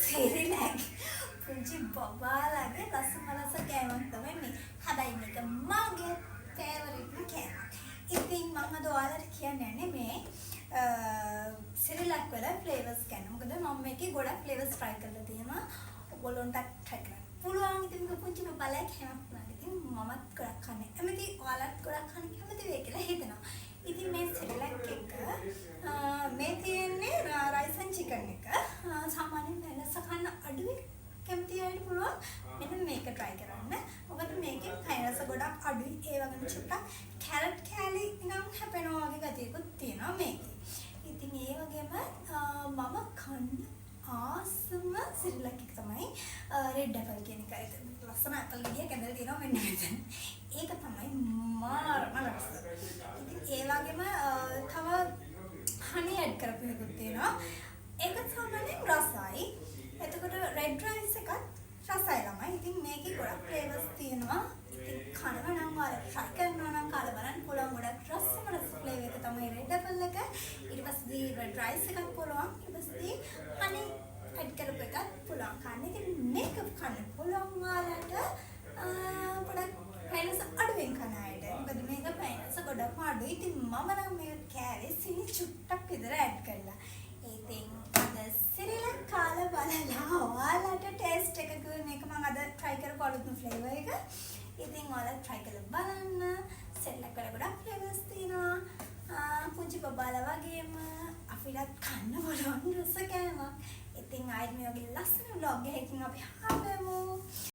සිරිලැක් පුංචි බබාලගේ ලස්සන කෑමක් තමයි මේ. හැබැයි මේක මගේ ෆේවරිට්ම කෑමක්. ඉතින් මම අද ඔයාලට කියන්න යන්නේ මේ සිරිලැක් වල ෆ්ලේවර්ස් ගැන. මොකද මම මේකේ ගොඩක් ෆ්ලේවර්ස් try කරලා තියෙනවා. ඔයගොල්ලන්ටත් try කරන්න පුළුවන්. ඉතින් මේක පුංචි බබාලගේ කෑමක් වුණා. ඉතින් මමත් ගොඩක් කන්නේ. එමෙති ඔයාලත් ගොඩක් කන්න කැමති වෙයි කියලා හිතනවා. ඉතින් මේ සිරිලැක් එක මේ තියෙන්නේ රයිස් ඇන්ඩ් චිකන් එක. සාමාන්‍යයෙන් වෙනස කන්න අඩුයි කැමති අයට පුළුවන් මෙන්න මේක try කරන්න. මොකද මේකේ වෙනස ගොඩක් අඩුයි. ඒ වගේම චුට්ටක් කැරට් කෑලි නිකන් හැපෙනවා වගේ ගතියකුත් තියෙනවා මේකේ. ඉතින් ඒ වගේම මම කන්න ආසම සිරිලැක් එක තමයි රෙඩ් ඇපල් කියන එක. ලස්සන ඇපල් ගෙඩියක් ඇදලා තියෙනවා මෙන්න මෙතන. ඒක තමයි මාරම රස. ඉතින් ඒ වගේම තව හනි ඇඩ් කරපු එකක් තියෙනවා. ඒක සාමාන්‍යයෙන් රසයි. එතකොට රෙඩ් රයිස් එකත් රසයි ළමයි. ඉතින් මේකේ ගොඩක් ෆ්ලේවර්ස් තියෙනවා. ඉතින් කනවා නම් ඔයාලා try කරනවා නම් කාලා බලන්න පුළුවන්. ගොඩක් රසම රස ෆ්ලේවර් එක තමයි රෙඩ් ඇපල් එක. ඊට පස්සේ රෙඩ් රයිස් එකක් පුළුවන්. ඊට පස්සේ හනි ඇඩ් කරපු එකක් පුළුවන් කන්න. ඉතින් මේක කන්න පුළුවන් ඔයාලට ගොඩක් වෙනස අඩුවෙන් කන අයට. මොකද මේක වෙනස ගොඩක් අඩුයි. ඉතින් මම නම් මේක කෑවේ සිනි චුට්ටක් විතර ඇඩ් කරලා. ඉතින් අද සිරිලැක් කාලා බලලා ඔයාලට ටේස්ට් එකක මේක මම අද try කරපු අලුත්ම ෆ්ලේවර් එක. ඉතින් ඔයාලා try කරලා බලන්න. සිරිලැක් වල ගොඩක් ෆ්ලේවර්ස් තියෙනවා. පුංචි බබාලා වගේම අපිටත් කන්න පුළුවන් රස කෑමක්. ඉතින් ආයෙත් මේ වගේ ලස්සන vlog එකකින් අපි